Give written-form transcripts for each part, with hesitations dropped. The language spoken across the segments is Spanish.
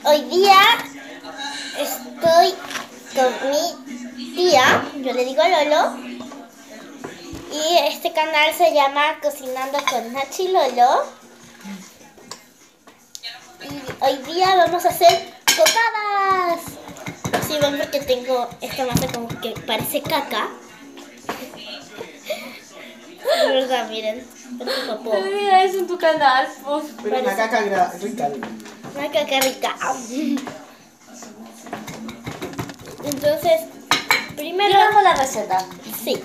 Hoy día estoy con mi tía, yo le digo Lolo, y este canal se llama Cocinando con Nachi y Lolo. Y hoy día vamos a hacer cocadas. Sí, ven porque tengo esta masa como que parece caca. De verdad, miren, parece popó. No digas eso en tu canal, pues. Pero una caca rica. Una caca rica. Entonces, primero... Digamos la receta. Sí.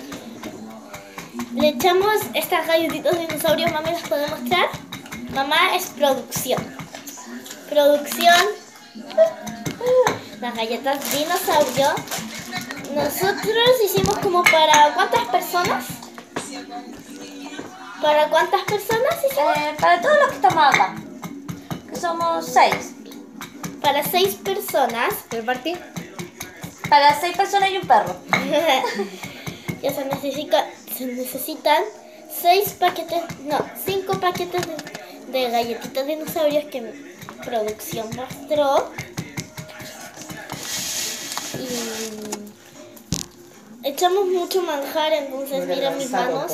Le echamos estas galletitas de dinosaurio. Mami, ¿las puede mostrar? Mamá es producción. Producción. Las galletas dinosaurio. Nosotros hicimos como para ¿cuántas personas? ¿Para cuántas personas hicimos? Para todos los que estamos acá, que somos 6. Para 6 personas. ¿Repartir? Para 6 personas y un perro. Ya se necesitan 6 paquetes, no, 5 paquetes de galletitas de dinosaurios que producción mostró. Y echamos mucho manjar, entonces miren mis manos.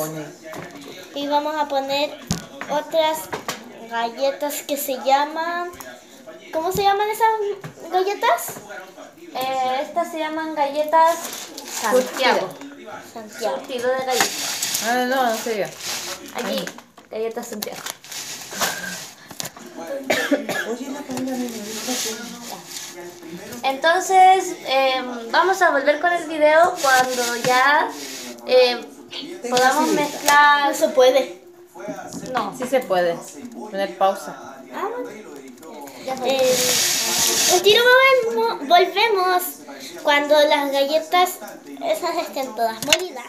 Y vamos a poner otras galletas que se llaman... ¿Cómo se llaman esas galletas? Estas se llaman galletas Santiago. Santiago. Surtido de galletas. No sería. Aquí, galletas Santiago. Entonces, vamos a volver con el video cuando ya podamos mezclar. No se puede. No, Sí se puede. Poner pausa. Ah, bueno. Un tiro volvemos cuando las galletas esas estén todas molidas.